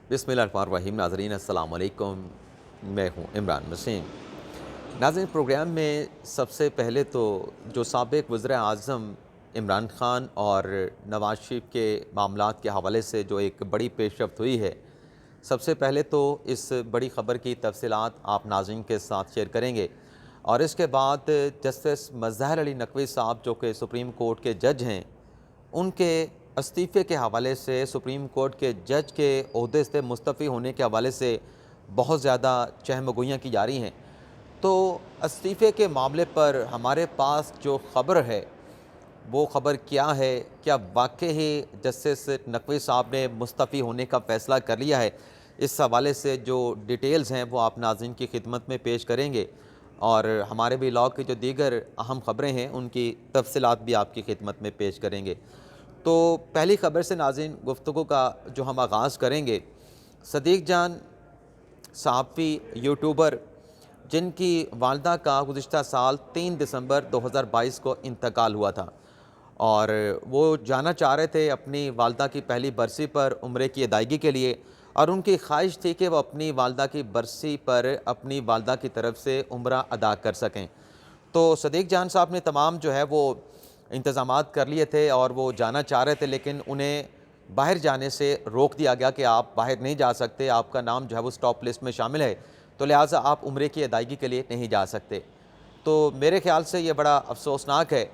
बिस्मिल्लाहिर्रहमानिर्रहीम। नाज़रीन अस्सलाम वालेकुम, मैं हूँ इमरान वसीम। नाज़रीन, प्रोग्राम में सबसे पहले तो जो साबिक़ वज़ीर-ए-आज़म इमरान ख़ान और नवाज़ शरीफ के मामलात के हवाले से जो एक बड़ी पेशरफ़्त हुई है, सबसे पहले तो इस बड़ी ख़बर की तफ़सीलात आप नाज़रीन के साथ शेयर करेंगे और इसके बाद जस्टिस मज़हर अली नकवी साहब जो कि सुप्रीम कोर्ट के जज हैं, उनके इस्तीफ़े के हवाले से, सुप्रीम कोर्ट के जज के ओहदे से मुस्तफ़ी होने के हवाले से बहुत ज़्यादा चहमगोइयाँ की जा रही हैं। तो इस्तीफ़े के मामले पर हमारे पास जो ख़बर है, वो ख़बर क्या है? क्या वाक़ई ही जस्टिस नकवी साहब ने मुस्तफ़ी होने का फ़ैसला कर लिया है? इस हवाले से जो डिटेल्स हैं वो आप नाज़रीन की खिदमत में पेश करेंगे और हमारे भी लॉ की जो दीगर अहम ख़बरें हैं उनकी तफ़सीलात भी आपकी खिदमत में पेश करेंगे। तो पहली ख़बर से नाज़रीन गुफ्तगू का जो हम आगाज़ करेंगे, सदीक़ जान सहाफ़ी, यूट्यूबर जिनकी वालदा का गुज़िश्ता साल 3 दिसंबर 2022 को इंतकाल हुआ था और वो जाना चाह रहे थे अपनी वालदा की पहली बरसी पर उम्रे की अदायगी के लिए और उनकी ख्वाहिश थी कि वो अपनी वालदा की बरसी पर अपनी वालदा की तरफ से उम्रा अदा कर सकें। तो सदीक़ जान साहब ने तमाम जो है वो इंतज़ामात कर लिए थे और वो जाना चाह रहे थे, लेकिन उन्हें बाहर जाने से रोक दिया गया कि आप बाहर नहीं जा सकते, आपका नाम जो है वो स्टॉप लिस्ट में शामिल है, तो लिहाजा आप उम्रे की अदायगी के लिए नहीं जा सकते। तो मेरे ख़्याल से ये बड़ा अफ़सोसनाक है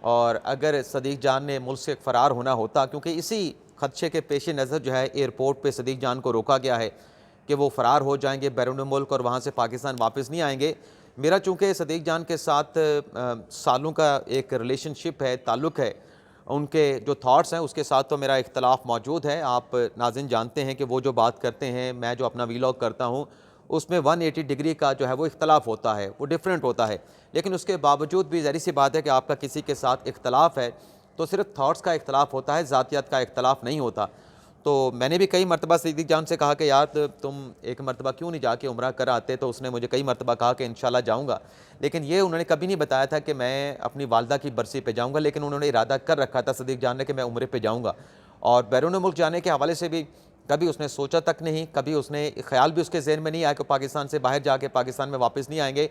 और अगर सदीक़ जान ने मुल्क से फ़रार होना होता, क्योंकि इसी ख़दशे के पेश नज़र जो है एयरपोर्ट पे सदीक़ जान को रोका गया है कि वो फ़रार हो जाएँगे बैरून मुल्क और वहाँ से पाकिस्तान वापस नहीं आएँगे। मेरा चूँकि सदीक़ जान के साथ सालों का एक रिलेशनशिप है, ताल्लुक़ है, उनके जो थॉट्स हैं उसके साथ तो मेरा इख्तलाफ मौजूद है। आप नाज़रीन जानते हैं कि वो जो बात करते हैं, मैं जो अपना वीलॉग करता हूँ, उसमें 180 डिग्री का जो है वो इख्तलाफ होता है, वो डिफरेंट होता है। लेकिन उसके बावजूद भी ज़ाहिर-सी बात है कि आपका किसी के साथ इख्तलाफ है, तो सिर्फ़ थॉट्स का इख्तलाफ होता है, ज़ातियात का इख्तलाफ नहीं होता। तो मैंने भी कई मरतबा सदीक़ जान से कहा कि यार तुम एक मरतबा क्यों नहीं जाके उम्रा कर आते, तो उसने मुझे कई मरतबा कहा कि इंशाल्लाह जाऊँगा। लेकिन ये उन्होंने कभी नहीं बताया था कि मैं अपनी वालदा की बरसी पे जाऊँगा, लेकिन उन्होंने इरादा कर रखा था सदीक़ जान ने कि मैं उम्रे पे जाऊँगा। और बैरून मुल्क जाने के हवाले से भी कभी उसने सोचा तक नहीं, कभी उसने ख्याल भी उसके ज़हन में नहीं आया कि पाकिस्तान से बाहर जाके पाकिस्तान में वापस नहीं आएँगे।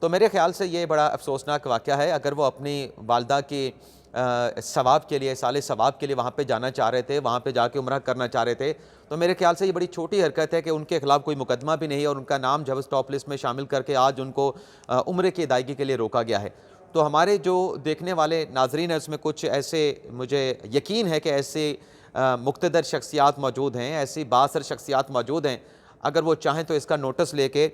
तो मेरे ख़्याल से ये बड़ा अफ़सोसनाक वाक़या है। अगर वो अपनी वालदा की सवाब के लिए, साले सवाब के लिए वहाँ पे जाना चाह रहे थे, वहाँ पे जाके उम्रा करना चाह रहे थे, तो मेरे ख़्याल से ये बड़ी छोटी हरकत है कि उनके ख़िलाफ़ कोई मुकदमा भी नहीं है और उनका नाम जो है स्टॉप लिस्ट में शामिल करके आज उनको उम्रे की अदायगी के लिए रोका गया है। तो हमारे जो देखने वाले नाज़रीन हैं उसमें कुछ ऐसे, मुझे यकीन है कि ऐसे मुक़्तदर शख्सियात मौजूद हैं, ऐसी बाअसर शख्सियात मौजूद हैं, अगर वो चाहें तो इसका नोटिस लेके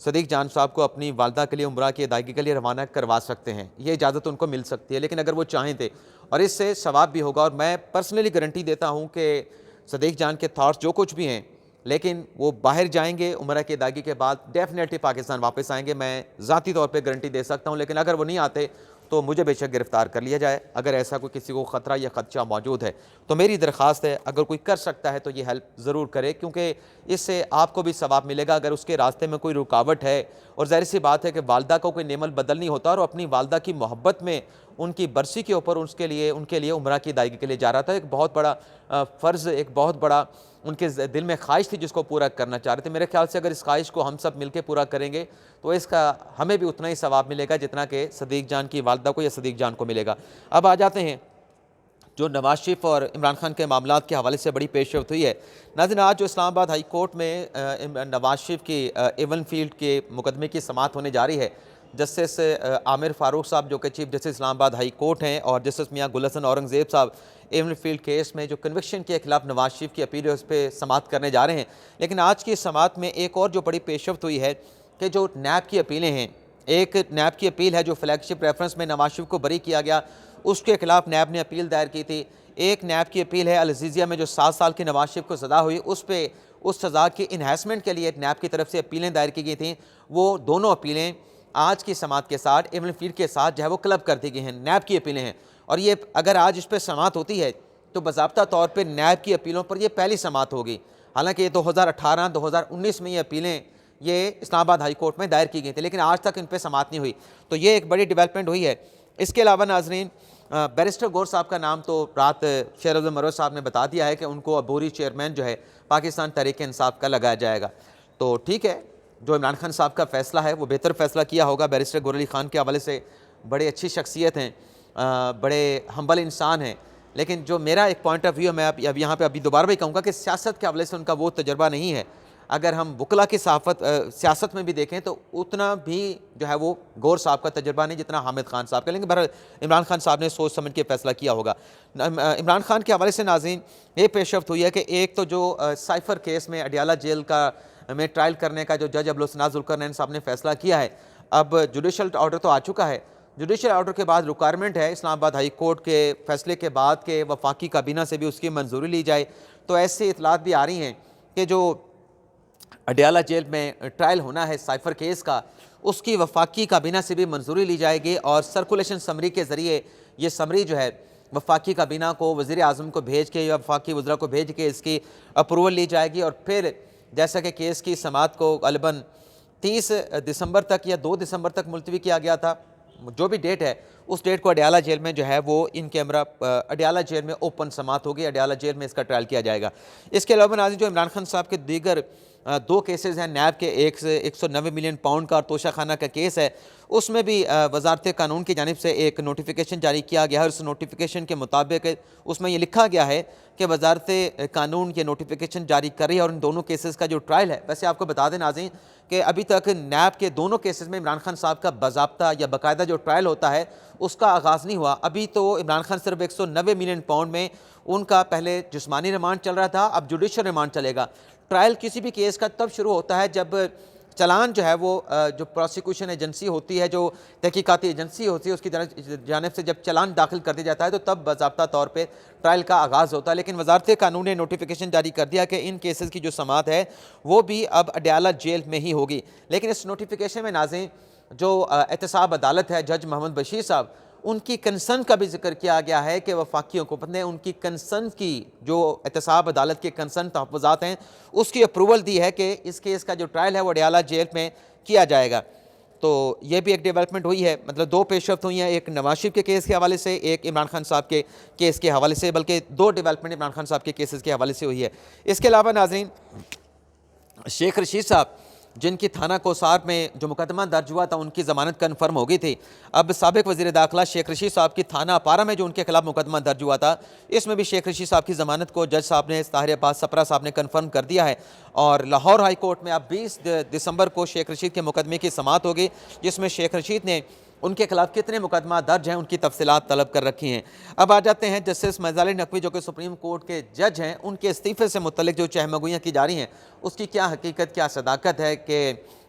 सदीक़ जान साहब को अपनी वालदा के लिए उम्रा की अदायगी के लिए रवाना करवा सकते हैं। ये इजाज़त उनको मिल सकती है, लेकिन अगर वो चाहें थे, और इससे सवाब भी होगा। और मैं पर्सनली गारंटी देता हूँ कि सदीक़ जान के थॉट्स जो कुछ भी हैं, लेकिन वो बाहर जाएँगे उम्रा की अदायगी के बाद, डेफ़िनेटली पाकिस्तान वापस आएँगे, मैं ज़ाती तौर पे गारंटी दे सकता हूँ। लेकिन अगर वो नहीं आते तो मुझे बेशक गिरफ़्तार कर लिया जाए, अगर ऐसा कोई किसी को ख़तरा या ख़दशा मौजूद है। तो मेरी दरख्वास्त है, अगर कोई कर सकता है तो ये हेल्प ज़रूर करे, क्योंकि इससे आपको भी सवाब मिलेगा। अगर उसके रास्ते में कोई रुकावट है, और ज़ाहिर-सी बात है कि वालदा को कोई नेमल बदल नहीं होता, और अपनी वालदा की मोहब्बत में उनकी बरसी के ऊपर उनके लिए उम्रा की अदायगी के लिए जा रहा था। एक बहुत बड़ा फ़र्ज़, एक बहुत बड़ा उनके दिल में ख्वाहिश थी जिसको पूरा करना चाह रहे थे। मेरे ख़्याल से अगर इस ख्वाहिश को हम सब मिलके पूरा करेंगे तो इसका हमें भी उतना ही सवाब मिलेगा जितना कि सदीक़ जान की वालदा को या सदीक़ जान को मिलेगा। अब आ जाते हैं जो नवाज़ शरीफ और इमरान खान के मामलात के हवाले से बड़ी पेशरफ़्त हुई है। नाज़रीन, आज जो इस्लामाबाद हाई कोर्ट में नवाज़ शरीफ की एवन फील्ड के मुकदमे की समाअत होने जा रही है, जस्टिस आमिर फ़ारूक साहब जो कि chief justice Islamabad high court हैं, और जस्टिस मियां गुल हसन औरंगज़ेब साहब एवन फील्ड केस में जो कन्विक्शन के खिलाफ नवाज़ शरीफ की अपील है उस पर समाअत करने जा रहे हैं। लेकिन आज की समाअत में एक और जो बड़ी पेशरफ़्त हुई है कि जो नैब की अपीलें हैं, एक नैब की अपील है जो फ्लैगशिप रेफरेंस में नवाज़ शरीफ को बरी किया गया, उसके खिलाफ नैब ने अपील दायर की थी। एक नैब की अपील है अल-अज़ीज़िया में जो 7 साल की नवाज़ शरीफ को सज़ा हुई, उस पे उस सज़ा की इन्हांसमेंट के लिए नैब की तरफ से अपीलें दायर की गई थी। वो दोनों अपीलें आज की समाअत के साथ एवन फील्ड के साथ जो है वो क्लब कर दी गई हैं, नैब की अपीलें हैं। और ये अगर आज इस पर समाअत होती है तो बाज़ाब्ता तौर पर नैब की अपीलों पर यह पहली समाअत होगी। हालांकि 2018-2019 में ये अपीलें ये इस्लामाबाद हाई कोर्ट में दायर की गई थी, लेकिन आज तक इन पर समाअत नहीं हुई। तो ये एक बड़ी डेवलपमेंट हुई है। इसके अलावा नाज़रीन, बैरिस्टर गौर साहब का नाम तो रात शेर अब्दुल मरोज साहब ने बता दिया है कि उनको अबूरी चेयरमैन जो है पाकिस्तान तहरीक इंसाफ का लगाया जाएगा। तो ठीक है, जो इमरान खान साहब का फ़ैसला है वो बेहतर फ़ैसला किया होगा। बैरिस्टर गौर अली ख़ान के हवाले से बड़े अच्छी शख्सियत हैं, बड़े हम्बल इंसान हैं, लेकिन जो मेरा एक पॉइंट ऑफ व्यू है, मैं अब यहाँ पे अभी दोबारा भी कहूँगा कि सियासत के हवाले से उनका वो तजर्बा नहीं है। अगर हम वकला की सियासत में भी देखें तो उतना भी जो है वो गौर साहब का तजर्बा नहीं जितना हामिद खान साहब का, लेकिन बहरहाल इमरान खान साहब ने सोच समझ के फैसला किया होगा। इमरान खान के हवाले से नाज़रीन ये पेशरफ्त हुई है कि एक तो जो साइफर केस में अडियाला जेल का में ट्रायल करने का जो जज अब्दुल जुल्करनैन साहब ने फैसला किया है, अब जुडिशल ऑर्डर तो आ चुका है। जुडिशल ऑर्डर के बाद रिक्वायरमेंट है इस्लामाबाद हाई कोर्ट के फैसले के बाद के वफाकी काबीना से भी उसकी मंजूरी ली जाए। तो ऐसी इतलात भी आ रही हैं कि जो अडियाला जेल में ट्रायल होना है साइफर केस का, उसकी वफाकी काबीना से भी मंजूरी ली जाएगी और सर्कुलेशन समरी के ज़रिए ये समरी जो है वफाकी काबीना को, वज़ीर आज़म को भेज के या वफाकी वज़रा को भेज के इसकी अप्रूवल ली जाएगी। और फिर जैसा कि केस की समाअत को ग़ालिबन 30 दिसंबर तक या 2 दिसंबर तक मुलतवी किया गया था, जो भी डेट है उस डेट को अडियाला जेल में जो है वो इन कैमरा अडियाला जेल में ओपन समाअत होगी, अडियाला जेल में इसका ट्रायल किया जाएगा। इसके अलावा नाज़रीन जो इमरान खान साहब के दीगर 2 केसेस हैं, नैब के 190 मिलियन पाउंड का और तोशाखाना का केस है, उसमें भी वजारत कानून की जानिब से एक नोटिफिकेशन जारी किया गया है। उस नोटिफिकेशन के मुताबिक उसमें ये लिखा गया है कि वजारत कानून ये नोटिफिकेशन जारी कर रही है और इन दोनों केसेस का जो ट्रायल है, वैसे आपको बता दें नाज़रीन कि अभी तक नैब के दोनों केसेस में इमरान खान साहब का बाज़ाब्ता या बाकायदा जो ट्रायल होता है उसका आगाज़ नहीं हुआ। अभी तो इमरान खान सिर्फ 190 मिलियन पाउंड में उनका पहले जिस्मानी रिमांड चल रहा था, अब जुडिशल रिमांड चलेगा। ट्रायल किसी भी केस का तब शुरू होता है जब चालान जो है वो जो प्रोसिक्यूशन एजेंसी होती है, जो तहकीकाती एजेंसी होती है, उसकी जानिब से जब चालान दाखिल कर दिया जाता है तो तब बाज़ाब्ता तौर पे ट्रायल का आगाज़ होता है। लेकिन वजारत कानून ने नोटिफिकेशन जारी कर दिया कि इन केसेस की जो समाअत है वो भी अब अडियाला जेल में ही होगी। लेकिन इस नोटिफिकेशन में नाज़रीन जो एहतसाब अदालत है जज मोहम्मद बशीर साहब, उनकी कंसर्न का भी जिक्र किया गया है कि वफाकियों को पता है उनकी कंसर्न की जो एहतसाब अदालत के कंसर्न तहफ़्फ़ुज़ात हैं उसकी अप्रूवल दी है कि इस केस का जो ट्रायल है वो अडियाला जेल में किया जाएगा। तो ये भी एक डेवलपमेंट हुई है, मतलब 2 पेशरफ्त हुई हैं, एक नवाज शरीफ के केस के हवाले से, एक इमरान खान साहब के केस के हवाले से, बल्कि 2 डेवलपमेंट इमरान खान साहब के केसेस के हवाले से हुई है। इसके अलावा नाज़रीन शेख रशीद साहब जिनकी थाना कोसार में जो मुकदमा दर्ज हुआ था उनकी ज़मानत कन्फर्म हो गई थी। अब साबिक़ वज़ीर दाखिला शेख रशीद साहब की थाना अपारा में जो उनके खिलाफ मुकदमा दर्ज हुआ था, इसमें भी शेख रशीद साहब की ज़मानत को जज साहब ने, ताहिर अब्बास सपरा साहब ने कन्फर्म कर दिया है। और लाहौर हाई कोर्ट में अब 20 दिसंबर को शेख रशीद के मुकदमे की समाअत होगी, जिसमें शेख रशीद ने उनके खिलाफ कितने मुकदमा दर्ज हैं उनकी तफसीलात तलब कर रखी हैं। अब आ जाते हैं जस्टिस मज़ाली नकवी जो कि सुप्रीम कोर्ट के जज हैं, उनके इस्तीफ़े से मुतल्लिक जो चहमगोइयाँ की जा रही हैं उसकी क्या हकीकत, क्या सदाकत है कि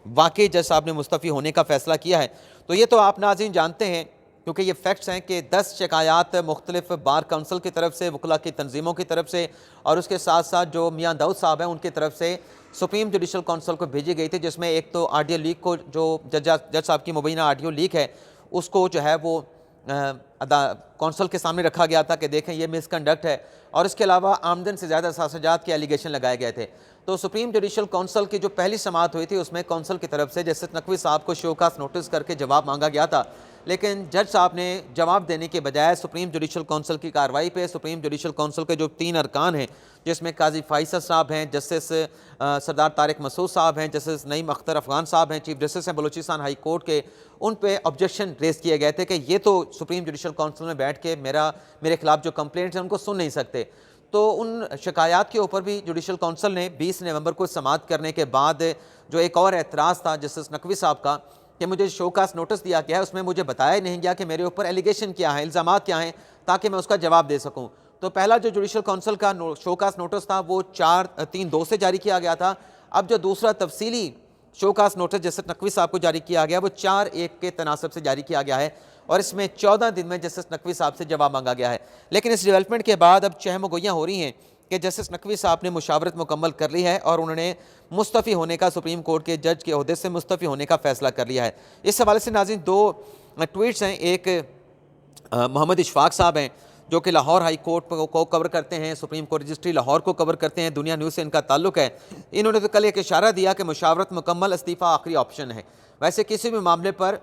वाकई जज साहब ने मुस्तफ़ी होने का फ़ैसला किया है। तो ये तो आप नाज़रीन जानते हैं क्योंकि ये फैक्ट्स हैं कि 10 शिकायत मुख्तलिफ बार काउंसिल की तरफ से, वकला की तंजीमों की तरफ से और उसके साथ साथ जो मियाँ दाऊद साहब हैं उनकी तरफ से सुप्रीम जुडिशल काउंसिल को भेजी गई थी, जिसमें एक तो ऑडियो लीक को जो जज साहब की मुबैना ऑडियो लीक है उसको जो है वो कौंसल के सामने रखा गया था कि देखें ये मिसकंडक्ट है, और इसके अलावा आमदन से ज़्यादा सासाजात के एलिगेशन लगाए गए थे। तो सुप्रीम जुडिशल काउंसिल की जो पहली समाअत हुई थी उसमें काउंसिल की तरफ से जस्टिस नकवी साहब को शोकास नोटिस करके जवाब मांगा गया था, लेकिन जज साहब ने जवाब देने के बजाय सुप्रीम जुडिशल काउंसिल की कार्रवाई पे सुप्रीम जुडिशल काउंसिल के जो 3 अरकान हैं, जिसमें काजी फ़ाइसद साहब हैं, जस्टिस सरदार तारिक मसूद साहब हैं, जस्टिस नईम अख्तर अफ़गान साहब हैं, चीफ जस्टिस हैं बलूचिस्तान हाई कोर्ट के, उन पे ऑब्जेक्शन रेज़ किए गए थे कि ये तो सुप्रीम जुडिशल काउंसिल में बैठ के मेरे खिलाफ जो कंप्लेंट्स हैं उनको सुन नहीं सकते। तो उन शिकायत के ऊपर भी जुडिशल काउंसिल ने 20 नवंबर को समाअत करने के बाद जो एक और एतराज़ था जस्टिस नकवी साहब का कि मुझे शोकास नोटिस दिया गया है, उसमें मुझे बताया नहीं गया कि मेरे ऊपर एलिगेशन क्या है, इल्ज़ामात क्या हैं, ताकि मैं उसका जवाब दे सकूं। तो पहला जो जुडिशल काउंसिल का शोकास नोटिस था वो 4-3-2 से जारी किया गया था। अब जो दूसरा तफसीली शोकास नोटिस जस्टिस नकवी साहब को जारी किया गया वो 4-1 के तनासब से जारी किया गया है और इसमें 14 दिन में जस्टिस नकवी साहब से जवाब मांगा गया है। लेकिन इस डेवलपमेंट के बाद अब चहमगोइयाँ हो रही हैं कि जस्टिस नकवी साहब ने मुशावरत मुकम्मल कर ली है और उन्होंने मुस्तफ़ी होने का, सुप्रीम कोर्ट के जज के ओहदे से मुस्तफ़ी होने का फ़ैसला कर लिया है। इस हवाले से नाज़रीन 2 ट्वीट्स हैं। एक मोहम्मद इशफाक साहब हैं जो कि लाहौर हाई कोर्ट को कवर करते हैं, सुप्रीम कोर्ट रजिस्ट्री लाहौर को कवर करते हैं, दुनिया न्यूज़ से इनका ताल्लुक़ है। इन्होंने तो कल एक इशारा दिया कि मुशावरत मुकम्मल, इस्तीफ़ा आखिरी ऑप्शन है। वैसे किसी भी मामले पर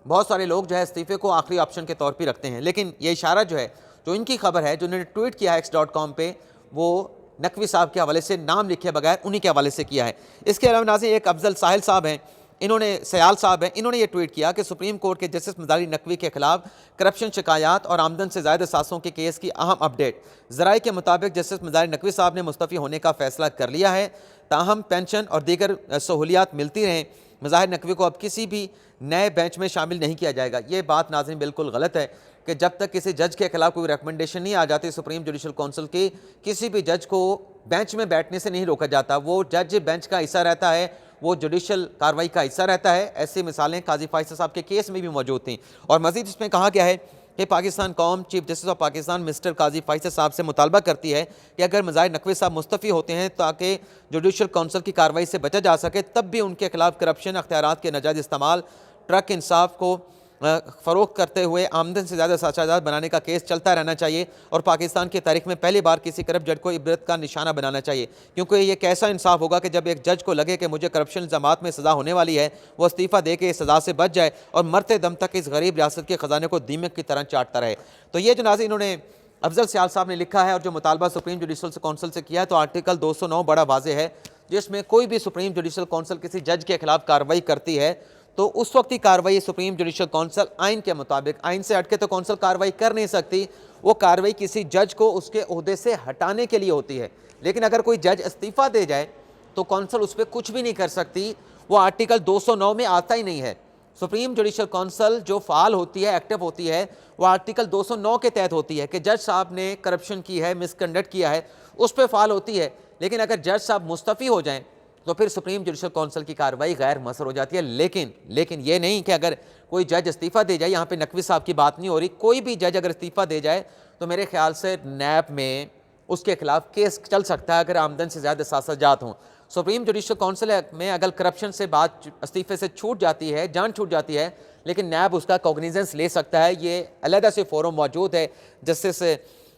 बहुत सारे लोग जो है इस्तीफ़े को आखिरी ऑप्शन के तौर पे रखते हैं, लेकिन ये इशारा जो है, जो इनकी खबर है, जो उन्होंने ट्वीट किया है x.com पे, वो नकवी साहब के हवाले से, नाम लिखे बगैर उन्हीं के हवाले से किया है। इसके अलावा नाज़रीन एक अफजल साहिल साहब हैं, इन्होंने सयाल साहब हैं, इन्होंने ये ट्वीट किया कि सुप्रीम कोर्ट के जस्टिस मज़ारी नकवी के खिलाफ करप्शन शिकायत और आमदन से ज़ायद असासों के केस की अहम अपडेट। ज़राए के मुताबिक जस्टिस मज़ारी नकवी साहब ने मुस्तफ़ी होने का फैसला कर लिया है, ताहम पेंशन और दीगर सहूलियात मिलती रहें। मज़ाहिर नकवी को अब किसी भी नए बेंच में शामिल नहीं किया जाएगा। ये बात नाज़रीन बिल्कुल गलत है कि जब तक किसी जज के खिलाफ कोई रिकमेंडेशन नहीं आ जाती सुप्रीम जुडिशल काउंसिल की, किसी भी जज को बेंच में बैठने से नहीं रोका जाता। वो जज बेंच का हिस्सा रहता है, वो जुडिशल कार्रवाई का हिस्सा रहता है। ऐसी मिसालें काजी फैसल साहब के केस में भी मौजूद थीं। और मज़ीद इसमें कहा गया है कि पाकिस्तान कौम chief justice of Pakistan mister Qazi Faisal साहब से मुतालबा करती है कि अगर मज़ाहिर नकवी साहब मुस्तफ़ी होते हैं ताकि जुडिशल काउंसिल की कार्रवाई से बचा जा सके, तब भी उनके खिलाफ करप्शन, अख्तियारात के नाजायज़ इस्तेमाल, ट्रक इंसाफ को फ़रोग़ करते हुए आमदन से ज़्यादा साझेदार बनाने का केस चलता रहना चाहिए और पाकिस्तान की तारीख में पहली बार किसी करप्ट जज को इबरत का निशाना बनाना चाहिए। क्योंकि ये कैसा इंसाफ होगा कि जब एक जज को लगे कि मुझे करप्शन इल्ज़ामात में सज़ा होने वाली है, वो इस्तीफ़ा दे के सज़ा से बच जाए और मरते दम तक इस गरीब रियासत के ख़जाने को दीमक की तरह चाटता रहे। तो ये जो नाज़रीन इन्होंने अफजल सयाल साहब ने लिखा है और जो मुतालबा सुप्रीम जुडिशल काउंसिल से किया है, तो आर्टिकल 209 बड़ा वाज़ेह है, जिसमें कोई भी सुप्रीम जुडिशल काउंसिल किसी जज के खिलाफ कार्रवाई करती है तो उस वक्त ही कार्रवाई सुप्रीम जुडिशल काउंसिल आइन के मुताबिक, आइन से हटके तो काउंसिल कार्रवाई कर नहीं सकती। वो कार्रवाई किसी जज को उसके ओहदे से हटाने के लिए होती है। लेकिन अगर कोई जज इस्तीफ़ा दे जाए तो काउंसिल उस पर कुछ भी नहीं कर सकती। वो आर्टिकल 209 में आता ही नहीं है। सुप्रीम जुडिशल काउंसिल जो फ़ाल होती है, एक्टिव होती है, वो आर्टिकल 209 के तहत होती है कि जज साहब ने करप्शन की है, मिसकंडक्ट किया है, उस पर फ़ाल होती है। लेकिन अगर जज साहब मुस्तफ़ी हो जाएं तो फिर सुप्रीम जुडिशल काउंसिल की कार्रवाई गैर मसर हो जाती है। लेकिन ये नहीं कि अगर कोई जज इस्तीफ़ा दे जाए, यहाँ पे नकवी साहब की बात नहीं हो रही, कोई भी जज अगर इस्तीफ़ा दे जाए तो मेरे ख्याल से नैब में उसके खिलाफ केस चल सकता है अगर आमदन से ज़्यादा सासाजात हों। सुप्रीम जुडिशल काउंसिल में अगर करप्शन से बात इस्तीफ़े से छूट जाती है, जान छूट जाती है, लेकिन नैब उसका कॉग्निजेंस ले सकता है। ये अलहदा से फोरम मौजूद है। जस्टिस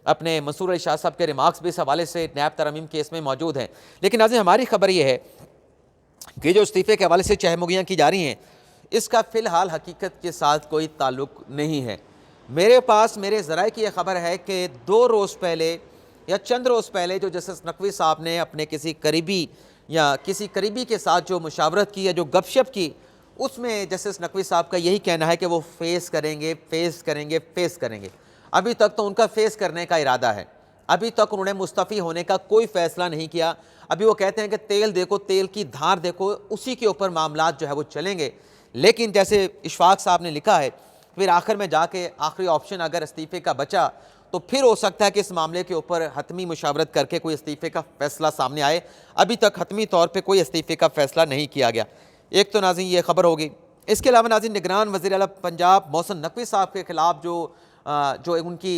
अपने मंसूर अली शाह साहब के रिमार्क्स भी इस हवाले से नैब तरमीम केस में मौजूद हैं। लेकिन नाज़रीन हमारी खबर ये है कि जो इस्तीफ़े के हवाले से चहमुगियाँ की जा रही हैं, इसका फ़िलहाल हकीकत के साथ कोई ताल्लुक़ नहीं है। मेरे पास मेरे ज़राए की यह खबर है कि 2 रोज़ पहले या चंद रोज़ पहले जो जस्टिस नकवी साहब ने अपने किसी करीबी या किसी करीबी के साथ जो मुशावरत की या जो गपशप की, उसमें जस्टिस नकवी साहब का यही कहना है कि वो फेस करेंगे। अभी तक तो उनका फेस करने का इरादा है। अभी तक उन्होंने मुस्तफ़ी होने का कोई फ़ैसला नहीं किया। अभी वो कहते हैं कि तेल देखो, तेल की धार देखो, उसी के ऊपर मामलात जो है वो चलेंगे। लेकिन जैसे इशफाक साहब ने लिखा है, फिर आखिर में जाके आखिरी ऑप्शन अगर इस्तीफ़े का बचा तो फिर हो सकता है कि इस मामले के ऊपर हतमी मुशावरत करके कोई इस्तीफ़े का फ़ैसला सामने आए। अभी तक हतमी तौर पर कोई इस्तीफ़े का फ़ैसला नहीं किया गया। एक तो नाज़रीन ये खबर होगी। इसके अलावा नाज़रीन निगरान वज़ीर आला पंजाब मोहसिन नकवी साहब के ख़िलाफ़ जो उनकी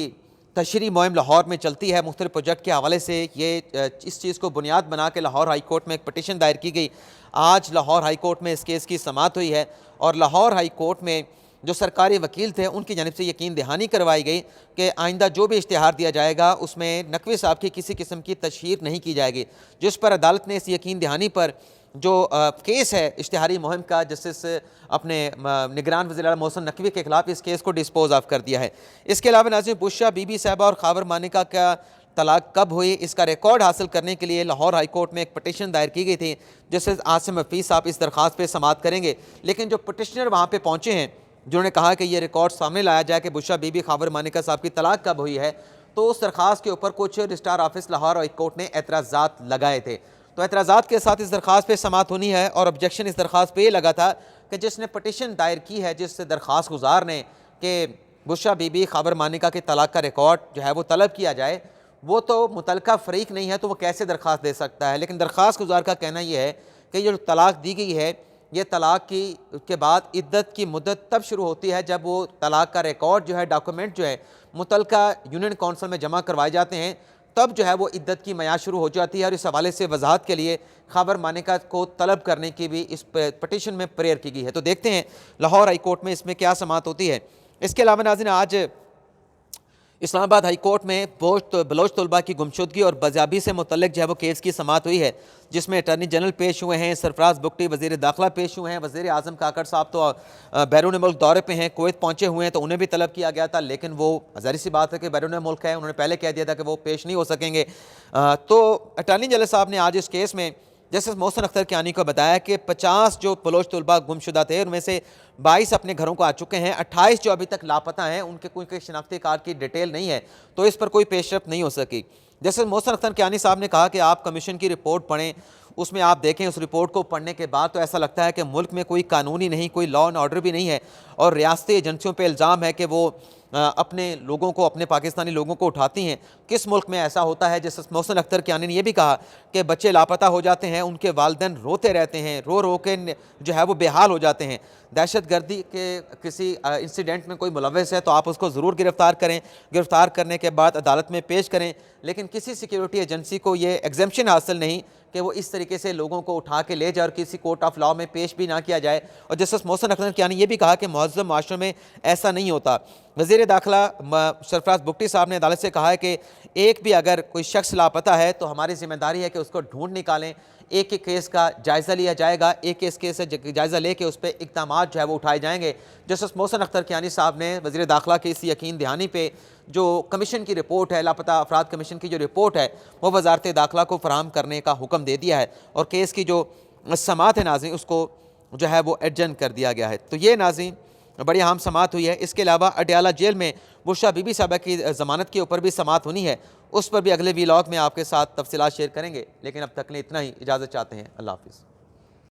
तशरीह मुहिम लाहौर में चलती है मुख्तलिफ प्रोजेक्ट के हवाले से, ये इस चीज़ को बुनियाद बना के लाहौर हाई कोर्ट में एक पटिशन दायर की गई। आज लाहौर हाई कोर्ट में इस केस की समाअत हुई है और लाहौर हाई कोर्ट में जो सरकारी वकील थे उनकी जानिब से यकीन दहानी करवाई गई कि आइंदा जो भी इश्तिहार दिया जाएगा उसमें नकवी साहब की किसी किस्म की तशहीर नहीं की जाएगी। जिस पर अदालत ने इस यकीन दहानी पर जो केस है इश्तिहारी मुहिम का, जस्टिस अपने निगरान वज़ीर आला मोहसिन नकवी के खिलाफ इस केस को डिस्पोज ऑफ कर दिया है। इसके अलावा नाज़रीन बुशरा बीबी साहबा और खावर मानिका का तलाक कब हुई, इसका रिकॉर्ड हासिल करने के लिए लाहौर हाई कोर्ट में एक पटिशन दायर की गई थी। जस्टिस आसिम हफीज़ साहब इस दरख्वास्त पर समाअत करेंगे। लेकिन जो पटिशनर वहाँ पर पहुँचे हैं, जिन्होंने कहा कि ये रिकॉर्ड सामने लाया जाए कि बुशरा बीबी खावर मानिका साहब की तलाक कब हुई है, तो उस दरख्वास्त के ऊपर कुछ registrar office Lahore high court ने एतराज़ात लगाए थे। तो एतराज़ात के साथ इस दरख्वास्त पे समाअत होनी है और ऑब्जेक्शन इस दरख्वास्त पे ये लगा था कि जिसने पटिशन दायर की है, जिस दरख्वास्त गुजार ने कि बुशरा बीबी खाबर मानिका के तलाक का रिकॉर्ड जो है वो तलब किया जाए, वो तो मुतलका फ़रीक नहीं है, तो वो कैसे दरख्वास्त दे सकता है। लेकिन दरख्वास्त गुजार का कहना यह है कि ये जो तलाक दी गई है, ये तलाक की के बाद इद्दत की मुद्दत तब शुरू होती है जब वो तलाक का रिकॉर्ड जो है, डॉक्यूमेंट जो है मुतलका यूनियन कौंसिल में जमा करवाए जाते हैं, तब जो है वो इद्दत की मयाद शुरू हो जाती है। और इस हवाले से वजाहत के लिए खाबर मानिका को तलब करने की भी इस पटिशन में प्रेयर की गई है। तो देखते हैं लाहौर हाई कोर्ट में इसमें क्या समाअत होती है। इसके अलावा नाज़रीन आज इस्लामाबाद हाई कोर्ट में बलोच तलबा की गुमशुदगी और बाजियाबी से मुतल्लिक जो है वो केस की समाअत हुई है, जिसमें अटर्नी जनरल पेश हुए हैं, सरफराज बुगटी वज़ीर दाखिला पेश हुए हैं। वज़ीर आज़म काकड़ साहब तो बैरून मुल्क दौरे पे हैं, कुवैत पहुँचे हुए हैं, तो उन्हें भी तलब किया गया था, लेकिन वो ज़ाहिर सी बात है कि बैरून मुल्क है, उन्होंने पहले कह दिया था कि वो पेश नहीं हो सकेंगे। तो अटर्नी जनरल साहब ने आज इस केस में जस्टिस मोहसिन अख्तर कियानी को बताया कि 50 जो बलोच तलबा गुमशुदा थे, उनमें से 22 अपने घरों को आ चुके हैं, 28 जो अभी तक लापता हैं, उनके कोई शनाख्ती कार्ड की डिटेल नहीं है, तो इस पर कोई पेशरफ नहीं हो सकी। जस्टिस मोहसिन अख्तर कियानी साहब ने कहा कि आप कमीशन की रिपोर्ट पढ़ें, उसमें आप देखें, उस रिपोर्ट को पढ़ने के बाद तो ऐसा लगता है कि मुल्क में कोई कानूनी नहीं, कोई लॉ एंड ऑर्डर भी नहीं है, और रियासती एजेंसियों पर इल्ज़ाम है कि वो अपने लोगों को, अपने पाकिस्तानी लोगों को उठाती हैं। किस मुल्क में ऐसा होता है? जस्टिस मोहसिन अख्तर कियानी ने यह भी कहा कि बच्चे लापता हो जाते हैं, उनके वालिदैन रोते रहते हैं, रो रो के जो है वो बेहाल हो जाते हैं। दहशत गर्दी के किसी इंसिडेंट में कोई मुलव्वस है तो आप उसको ज़रूर गिरफ़्तार करें, गिरफ़्तार करने के बाद अदालत में पेश करें, लेकिन किसी सिक्योरिटी एजेंसी को ये एग्जेम्पशन हासिल नहीं कि वो इस तरीके से लोगों को उठा के ले जाए और किसी कोर्ट ऑफ लॉ में पेश भी ना किया जाए। और जस्टिस मोहसिन अख्तर कियानी ये भी कहा कि मुहज़्ज़म माशरे में ऐसा नहीं होता। वज़ीर दाखिला सरफराज बुगटी साहब ने अदालत से कहा है कि एक भी अगर कोई शख्स लापता है तो हमारी जिम्मेदारी है कि उसको ढूंढ निकालें, एक एक केस का जायज़ा लिया जाएगा, एक एक केस से जायज़ा लेके उस पर इक़दाम जो है वो उठाए जाएंगे। जस्टिस मोहसिन अख्तर कियानी साहब ने वज़ीर दाखिला की इस यकीन दहानी पे जो कमीशन की रिपोर्ट है, लापता अफराद कमीशन की जो रिपोर्ट है, वो वज़ारत दाखिला को फराहम करने का हुक्म दे दिया है, और केस की जो समाअत है नाज़रीन, उसको जो है वो एडजन कर दिया गया है। तो ये नाज़रीन बड़ी अहम समाअत हुई है। इसके अलावा अडयाला जेल में बुशरा बीबी साहबा की ज़मानत के ऊपर भी समाअत होनी है, उस पर भी अगले वीलॉग में आपके साथ तफसीलात शेयर करेंगे। लेकिन अब तक के लिए इतना ही, इजाज़त चाहते हैं। अल्लाह हाफ़िज़।